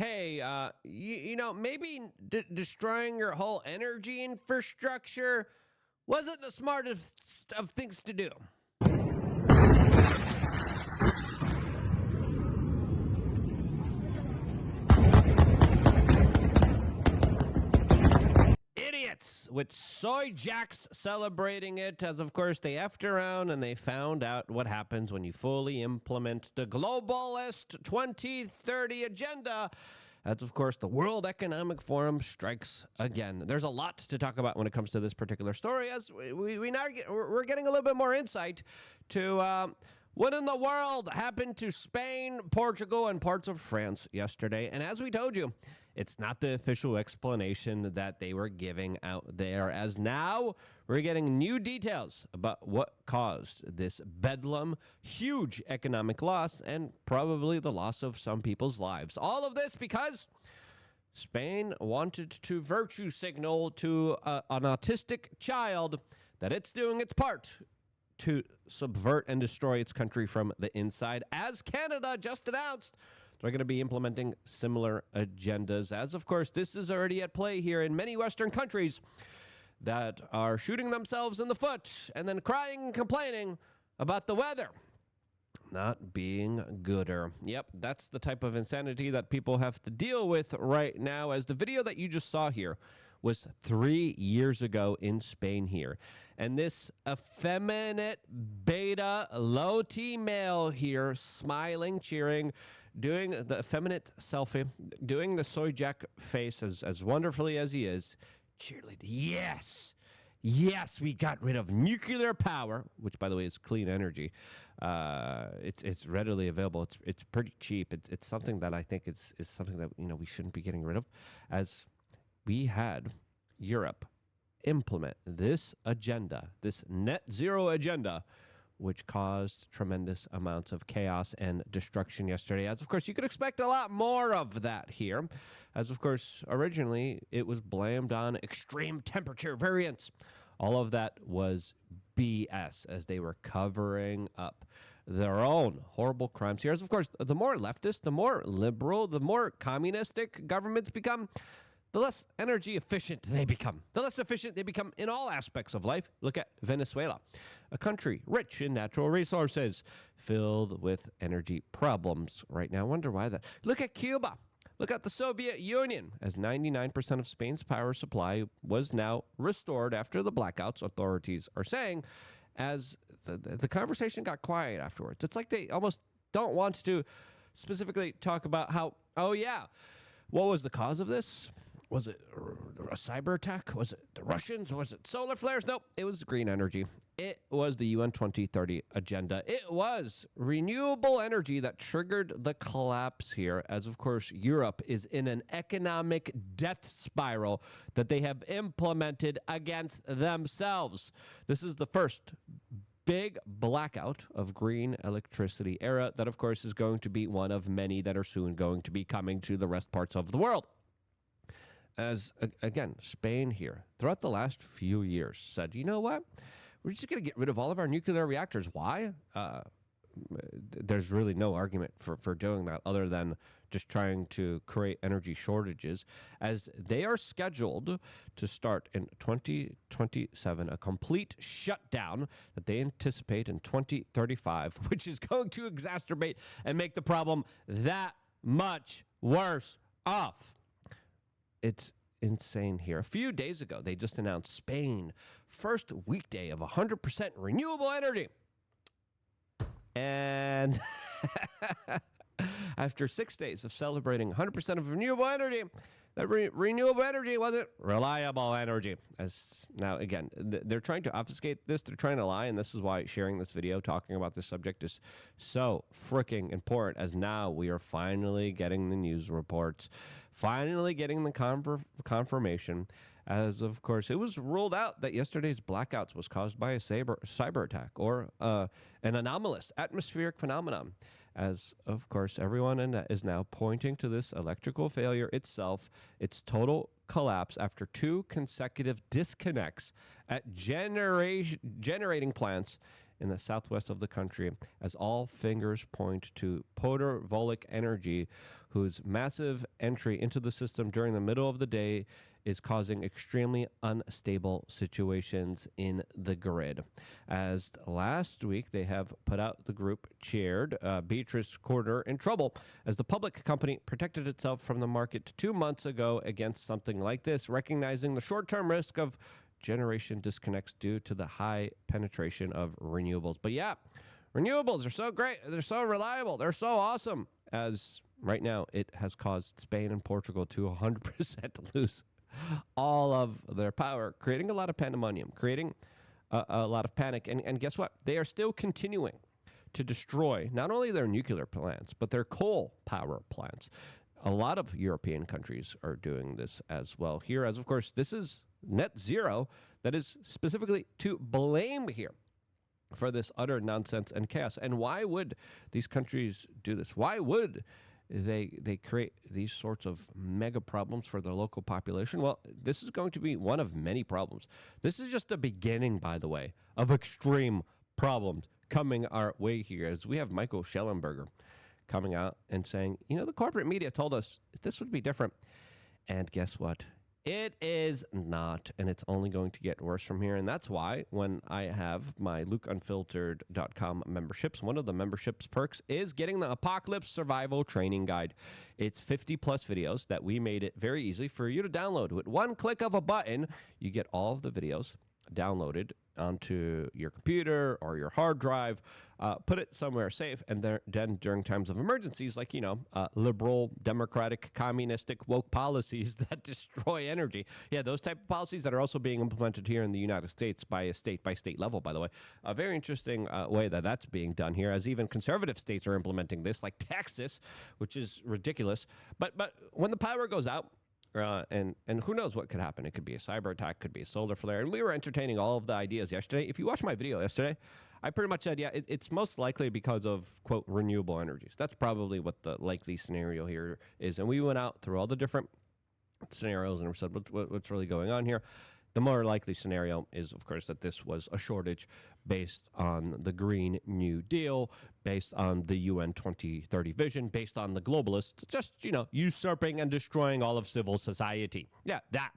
hey, maybe destroying your whole energy infrastructure wasn't the smartest of things to do. Idiots with soy jacks celebrating it as, of course, they effed around and they found out what happens when you fully implement the Globalist 2030 agenda. As, of course, the World Economic Forum strikes again. There's a lot to talk about when it comes to this particular story, as we're getting a little bit more insight to what in the world happened to Spain, Portugal, and parts of France yesterday. And as we told you, it's not the official explanation that they were giving out there, as now we're getting new details about what caused this bedlam, huge economic loss, and probably the loss of some people's lives. All of this because Spain wanted to virtue signal to an autistic child that it's doing its part to subvert and destroy its country from the inside, as Canada just announced they're going to be implementing similar agendas, as, of course, this is already at play here in many Western countries that are shooting themselves in the foot and then crying and complaining about the weather not being gooder. Yep, that's the type of insanity that people have to deal with right now, as the video that you just saw here was 3 years ago in Spain here. And this effeminate beta low T male here, smiling, cheering, doing the effeminate selfie, doing the soy jack face as wonderfully as he is, cheerleading. Yes, we got rid of nuclear power, which, by the way, is clean energy. It's readily available. It's pretty cheap. It's something that I think is something that we shouldn't be getting rid of, as we had Europe implement this agenda, this net zero agenda, which caused tremendous amounts of chaos and destruction yesterday. As, of course, you could expect a lot more of that here. As, of course, originally it was blamed on extreme temperature variance. All of that was BS, as they were covering up their own horrible crimes here. As, of course, the more leftist, the more liberal, the more communistic governments become, the less energy efficient they become. The less efficient they become in all aspects of life. Look at Venezuela, a country rich in natural resources, filled with energy problems right now. I wonder why that. Look at Cuba. Look at the Soviet Union, as 99% of Spain's power supply was now restored after the blackouts, authorities are saying, as the conversation got quiet afterwards. It's like they almost don't want to specifically talk about how, oh yeah, what was the cause of this? Was it a cyber attack? Was it the Russians? Was it solar flares? Nope, it was green energy. It was the UN 2030 agenda. It was renewable energy that triggered the collapse here, as, of course, Europe is in an economic death spiral that they have implemented against themselves. This is the first big blackout of green electricity era that, of course, is going to be one of many that are soon going to be coming to the rest parts of the world. As, again, Spain here, throughout the last few years, said, you know what? We're just going to get rid of all of our nuclear reactors. Why? There's really no argument for doing that other than just trying to create energy shortages, as they are scheduled to start in 2027, a complete shutdown that they anticipate in 2035, which is going to exacerbate and make the problem that much worse off. It's insane here. A few days ago, they just announced Spain, first weekday of 100% renewable energy. And after 6 days of celebrating 100% of renewable energy, that renewable energy wasn't reliable energy. As now, again, they're trying to obfuscate this. They're trying to lie, and this is why sharing this video, talking about this subject, is so freaking important, as now we are finally getting the news reports, finally getting the confirmation, as, of course, it was ruled out that yesterday's blackouts was caused by a cyber attack or an anomalous atmospheric phenomenon. As, of course, everyone is now pointing to this electrical failure itself, its total collapse after 2 consecutive disconnects at generating plants in the southwest of the country, as all fingers point to photovoltaic energy, whose massive entry into the system during the middle of the day is causing extremely unstable situations in the grid. As last week, they have put out the group chaired Beatrice Corder in trouble as the public company protected itself from the market 2 months ago against something like this, recognizing the short-term risk of generation disconnects due to the high penetration of renewables. But yeah, renewables are so great. They're so reliable. They're so awesome. As right now, it has caused Spain and Portugal to 100% lose all of their power, creating a lot of pandemonium, creating a lot of panic. And guess what? They are still continuing to destroy not only their nuclear plants, but their coal power plants. A lot of European countries are doing this as well here, as of course, this is net zero that is specifically to blame here for this utter nonsense and chaos. And why would these countries do this? Why would they create these sorts of mega problems for their local population? Well, this is going to be one of many problems. This is just the beginning, by the way, of extreme problems coming our way here, as we have Michael Schellenberger coming out and saying, the corporate media told us this would be different. And guess what? It is not, and it's only going to get worse from here. And that's why when I have my lukeunfiltered.com memberships, one of the memberships perks is getting the Apocalypse Survival Training Guide. It's 50 plus videos that we made it very easy for you to download. With one click of a button, you get all of the videos downloaded onto your computer or your hard drive, put it somewhere safe, and then during times of emergencies, like, liberal, democratic, communistic, woke policies that destroy energy. Yeah, those type of policies that are also being implemented here in the United States by a state-by-state level, by the way. A very interesting way that's being done here, as even conservative states are implementing this, like Texas, which is ridiculous. But when the power goes out, and who knows what could happen. It could be a cyber attack, could be a solar flare. And we were entertaining all of the ideas yesterday. If you watched my video yesterday, I pretty much said, it's most likely because of, quote, renewable energies. That's probably what the likely scenario here is. And we went out through all the different scenarios and we said, what's really going on here? The more likely scenario is, of course, that this was a shortage based on the Green New Deal, based on the UN 2030 vision, based on the globalists just, usurping and destroying all of civil society. Yeah, that's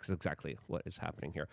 exactly what is happening here.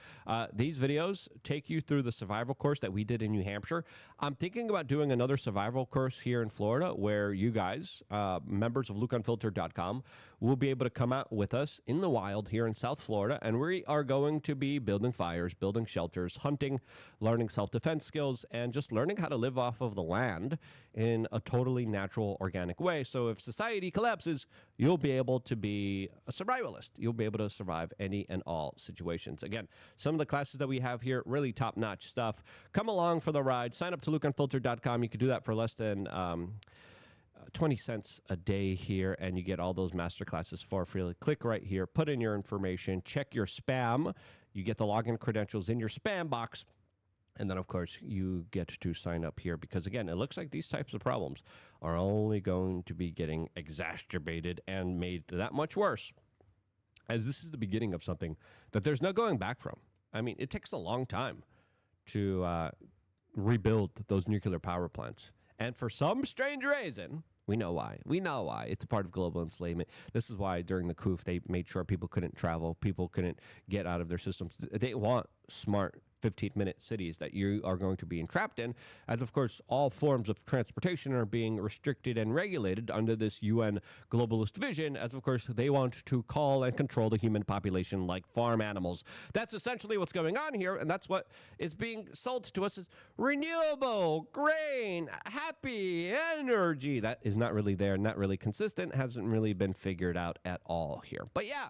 These videos take you through the survival course that we did in New Hampshire. I'm thinking about doing another survival course here in Florida where you guys, members of lukeunfiltered.com, will be able to come out with us in the wild here in South Florida, and we are going to be building fires, building shelters, hunting, learning self-defense skills, and just learning how to live off of the land in a totally natural, organic way. So if society collapses, you'll be able to be a survivalist. You'll be able to survive any and all situations. Again, some of the classes that we have here, really top-notch stuff. Come along for the ride. Sign up to lukeunfiltered.com. You can do that for less than 20 cents a day here, and you get all those master classes for free. Click right here, put in your information, check your spam. You get the login credentials in your spam box. And then, of course, you get to sign up here because, again, it looks like these types of problems are only going to be getting exacerbated and made that much worse, as this is the beginning of something that there's no going back from. I mean, it takes a long time to rebuild those nuclear power plants. And for some strange reason, we know why. It's a part of global enslavement. This is why during the coup, they made sure people couldn't travel, people couldn't get out of their systems. They want smart 15-minute cities that you are going to be entrapped in, as of course all forms of transportation are being restricted and regulated under this UN globalist vision, as of course they want to call and control the human population like farm animals. That's essentially what's going on here, and that's what is being sold to us as renewable, green, happy energy. That is not really there, not really consistent, hasn't really been figured out at all here. But yeah,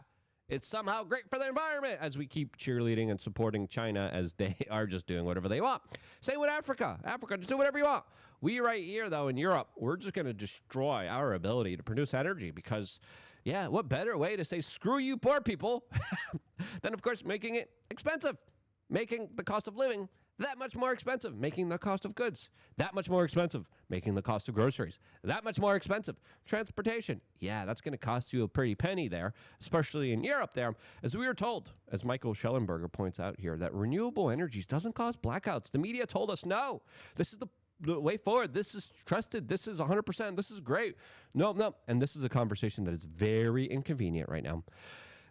it's somehow great for the environment as we keep cheerleading and supporting China as they are just doing whatever they want. Same with Africa. Africa, just do whatever you want. We right here, though, in Europe, we're just going to destroy our ability to produce energy because, yeah, what better way to say screw you poor people than, of course, making it expensive, making the cost of living that much more expensive, making the cost of goods that much more expensive, making the cost of groceries that much more expensive. Transportation, yeah, that's going to cost you a pretty penny there, especially in Europe there. As we were told, as Michael Schellenberger points out here, that renewable energies doesn't cause blackouts. The media told us, no, this is the way forward. This is trusted. This is 100%. This is great. No. And this is a conversation that is very inconvenient right now.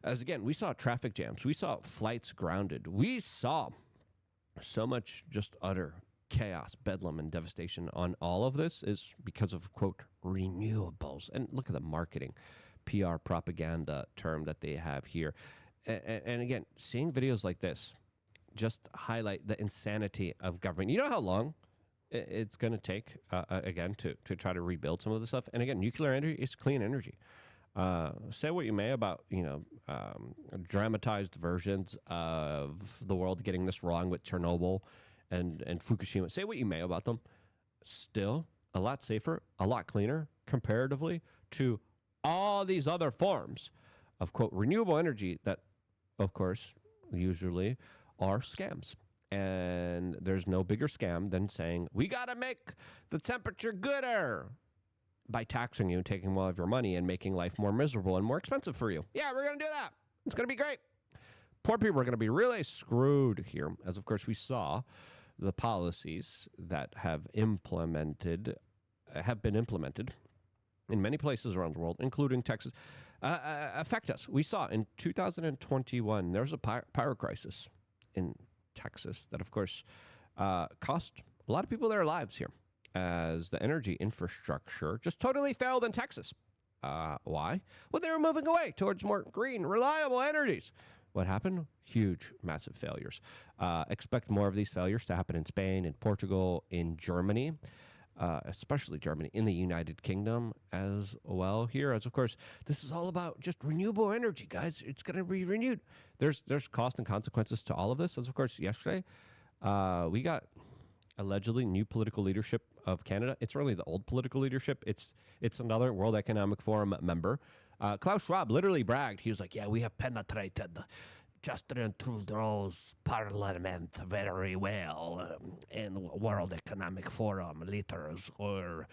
As again, we saw traffic jams. We saw flights grounded. We saw so much just utter chaos, bedlam, and devastation on all of this is because of, quote, renewables. And look at the marketing, PR propaganda term that they have here. And again, seeing videos like this just highlight the insanity of government. You know how long it's going to take, again, to try to rebuild some of this stuff? And again, nuclear energy is clean energy. Say what you may about, dramatized versions of the world getting this wrong with Chernobyl and Fukushima. Say what you may about them. Still a lot safer, a lot cleaner comparatively to all these other forms of, quote, renewable energy that, of course, usually are scams. And there's no bigger scam than saying, we got to make the temperature gooder by taxing you and taking more of your money and making life more miserable and more expensive for you. Yeah, we're going to do that. It's going to be great. Poor people are going to be really screwed here, as, of course, we saw the policies that have been implemented in many places around the world, including Texas, affect us. We saw in 2021, there was a power crisis in Texas that, of course, cost a lot of people their lives here, as the energy infrastructure just totally failed in Texas. Why? Well, they were moving away towards more green, reliable energies. What happened? Huge, massive failures. Expect more of these failures to happen in Spain, in Portugal, in Germany, especially Germany, in the United Kingdom as well here. As, of course, this is all about just renewable energy, guys. It's going to be renewed. There's cost and consequences to all of this. As, of course, yesterday, we got allegedly new political leadership of Canada. It's really the old political leadership. It's another World Economic Forum member. Klaus Schwab literally bragged. He was like, yeah, we have penetrated Justin Trudeau's parliament very well in World Economic Forum leaders or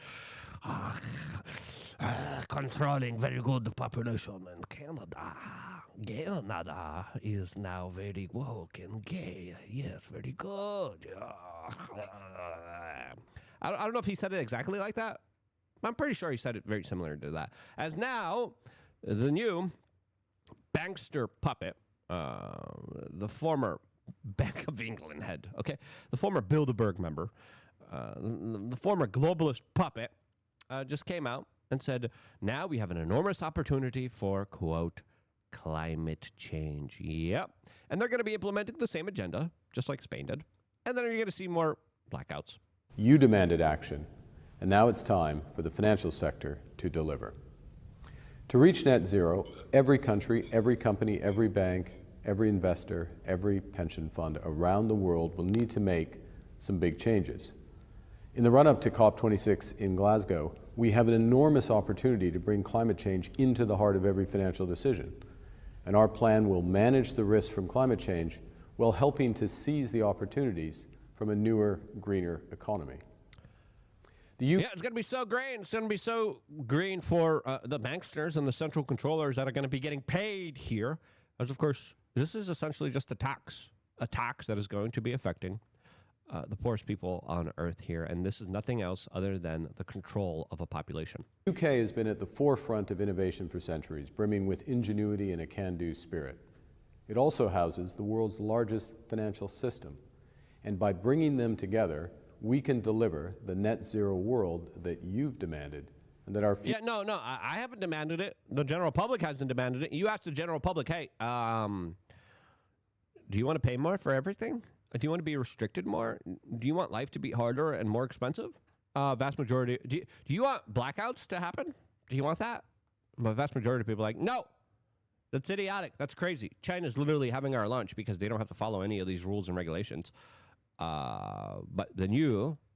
controlling very good population in Canada. Canada is now very woke and gay. Yes, very good. I don't know if he said it exactly like that. I'm pretty sure he said it very similar to that. As now, the new bankster puppet, the former Bank of England head, okay, the former Bilderberg member, the former globalist puppet, just came out and said, now we have an enormous opportunity for, quote, climate change. Yep. And they're going to be implementing the same agenda, just like Spain did. And then you're going to see more blackouts. You demanded action, and now it's time for the financial sector to deliver. To reach net zero, every country, every company, every bank, every investor, every pension fund around the world will need to make some big changes. In the run-up to COP26 in Glasgow, we have an enormous opportunity to bring climate change into the heart of every financial decision. And our plan will manage the risks from climate change while helping to seize the opportunities from a newer, greener economy. Yeah, it's going to be so green. It's going to be so green for the banksters and the central controllers that are going to be getting paid here. As, of course, this is essentially just a tax that is going to be affecting the poorest people on Earth here. And this is nothing else other than the control of a population. The UK has been at the forefront of innovation for centuries, brimming with ingenuity and a can-do spirit. It also houses the world's largest financial system. And by bringing them together, we can deliver the net zero world that you've demanded and that our future... Yeah, no, I haven't demanded it. The general public hasn't demanded it. You asked the general public, hey, do you want to pay more for everything? Do you want to be restricted more? Do you want life to be harder and more expensive? Vast majority... Do you want blackouts to happen? Do you want that? The vast majority of people are like, no, that's idiotic. That's crazy. China's literally having our lunch because they don't have to follow any of these rules and regulations. But the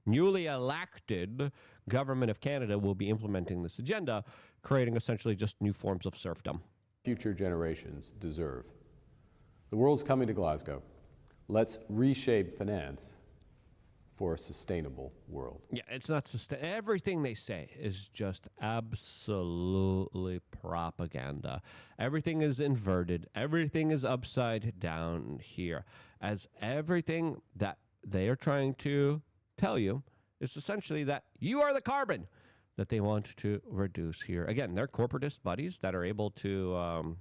newly elected government of Canada will be implementing this agenda, creating essentially just new forms of serfdom. Future generations deserve. The world's coming to Glasgow. Let's reshape finance for a sustainable world. Yeah, it's not everything they say is just absolutely propaganda. Everything is inverted. Everything is upside down here. As everything that they are trying to tell you is essentially that you are the carbon that they want to reduce here. Again, they're corporatist buddies that are able to,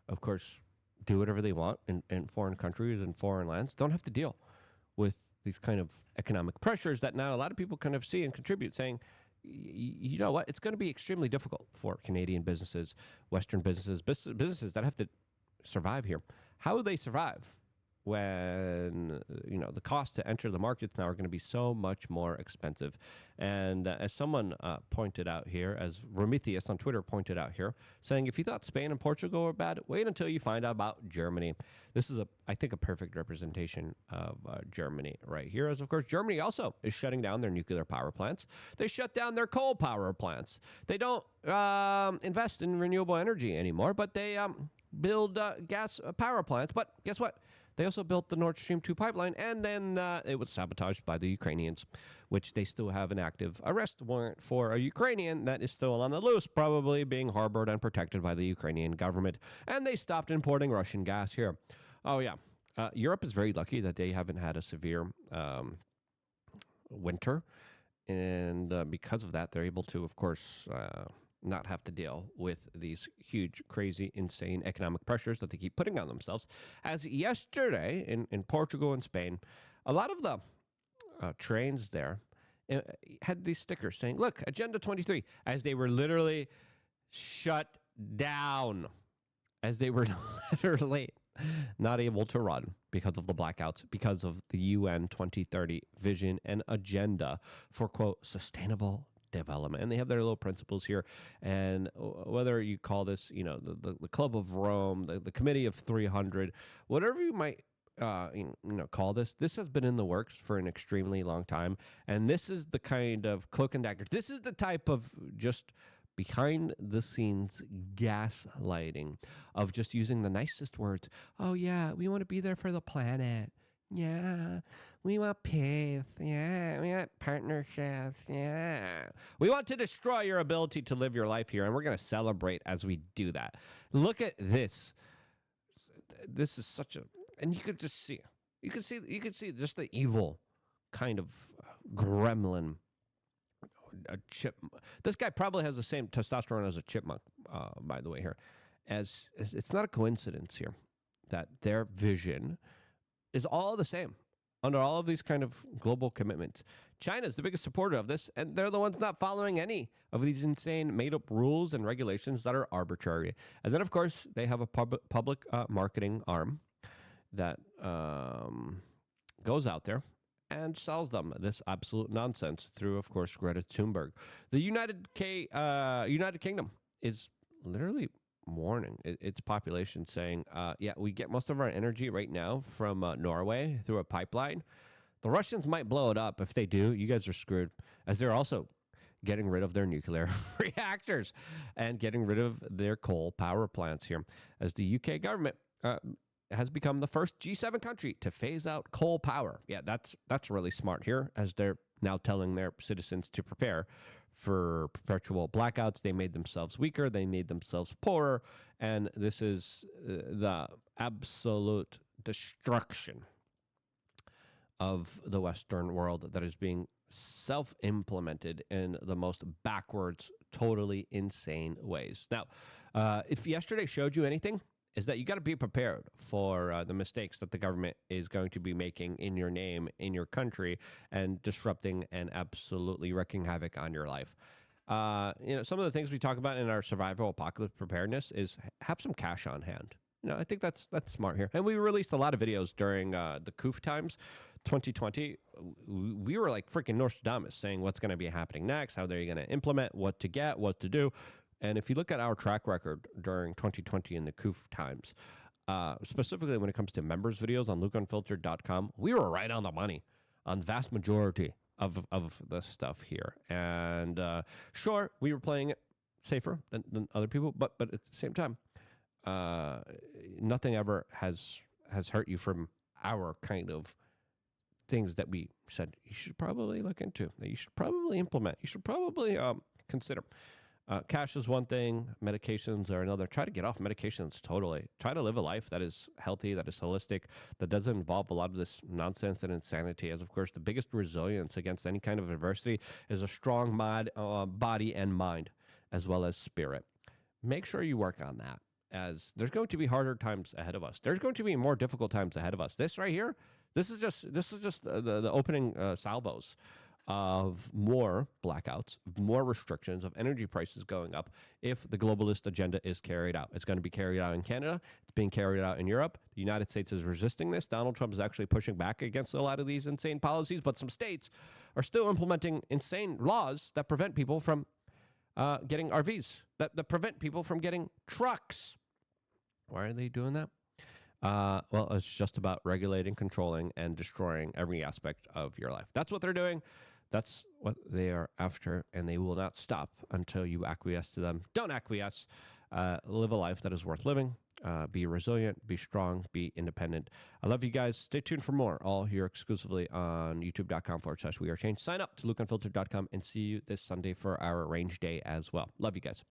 of course, do whatever they want in foreign countries and foreign lands. Don't have to deal with these kind of economic pressures that now a lot of people kind of see and contribute, saying, you know what, it's going to be extremely difficult for Canadian businesses, Western businesses that have to survive here. How will they survive when, the cost to enter the markets now are going to be so much more expensive? And as someone pointed out here, as Prometheus on Twitter pointed out here, saying, if you thought Spain and Portugal were bad, wait until you find out about Germany. This is, I think, a perfect representation of Germany right here, as, of course, Germany also is shutting down their nuclear power plants. They shut down their coal power plants. They don't invest in renewable energy anymore, but they build gas power plants. But guess what? They also built the Nord Stream 2 pipeline, and then it was sabotaged by the Ukrainians, which they still have an active arrest warrant for a Ukrainian that is still on the loose, probably being harbored and protected by the Ukrainian government. And they stopped importing Russian gas here. Oh, yeah. Europe is very lucky that they haven't had a severe winter. And because of that, they're able to, of course, not have to deal with these huge, crazy, insane economic pressures that they keep putting on themselves. As yesterday in Portugal and Spain, a lot of the trains there had these stickers saying, look, Agenda 23, as they were literally shut down, as they were literally not able to run because of the blackouts, because of the UN 2030 vision and agenda for, quote, sustainable development. And they have their little principles here. And whether you call this, the Club of Rome, the Committee of 300, whatever you might call this has been in the works for an extremely long time. And this is the kind of cloak and dagger. This is the type of just behind the scenes gaslighting of just using the nicest words. Oh, yeah, we want to be there for the planet. Yeah, we want peace. Yeah, we want partnerships. Yeah. We want to destroy your ability to live your life here, and we're going to celebrate as we do that. Look at this. This is such a... And you could just see... You could see just the evil kind of gremlin. A chip. This guy probably has the same testosterone as a chipmunk, by the way, here. As it's not a coincidence here that their vision is all the same under all of these kind of global commitments. China is the biggest supporter of this, and they're the ones not following any of these insane made-up rules and regulations that are arbitrary. And then, of course, they have a public marketing arm that goes out there and sells them this absolute nonsense through, of course, Greta Thunberg. The United Kingdom is literally warning its population, saying, we get most of our energy right now from Norway through a pipeline. The Russians might blow it up. If they do, you guys are screwed, as they're also getting rid of their nuclear reactors and getting rid of their coal power plants here, as the UK government has become the first G7 country to phase out coal power. Yeah, that's really smart here, as they're now telling their citizens to prepare for perpetual blackouts. They made themselves weaker. They made themselves poorer. And this is the absolute destruction of the Western world that is being self-implemented in the most backwards, totally insane ways. Now, if yesterday showed you anything, is that you got to be prepared for the mistakes that the government is going to be making in your name, in your country, and disrupting and absolutely wreaking havoc on your life. Some of the things we talk about in our survival apocalypse preparedness is have some cash on hand. I think that's smart here. And we released a lot of videos during the COOF times, 2020. We were like freaking Nostradamus, saying what's going to be happening next, how they're going to implement, what to get, what to do. And if you look at our track record during 2020 in the COOF times, specifically when it comes to members videos on lukeunfiltered.com, we were right on the money on vast majority of the stuff here. And sure, we were playing it safer than other people, but at the same time, nothing ever has hurt you from our kind of things that we said you should probably look into, that you should probably implement, you should probably consider. Cash is one thing. Medications are another. Try to get off medications totally. Try to live a life that is healthy, that is holistic, that doesn't involve a lot of this nonsense and insanity. As, of course, the biggest resilience against any kind of adversity is a strong body and mind, as well as spirit. Make sure you work on that, as there's going to be harder times ahead of us. There's going to be more difficult times ahead of us. This right here, this is just the opening salvos of more blackouts, more restrictions, of energy prices going up if the globalist agenda is carried out. It's going to be carried out in Canada. It's being carried out in Europe. The United States is resisting this. Donald Trump is actually pushing back against a lot of these insane policies, but some states are still implementing insane laws that prevent people from getting RVs, that prevent people from getting trucks. Why are they doing that? Well, it's just about regulating, controlling, and destroying every aspect of your life. That's what they're doing. That's what they are after, and they will not stop until you acquiesce to them. Don't acquiesce. Live a life that is worth living. Be resilient, be strong, be independent. I love you guys. Stay tuned for more, all here exclusively on youtube.com/wearechange. Sign up to lukeunfiltered.com and see you this Sunday for our range day as well. Love you guys.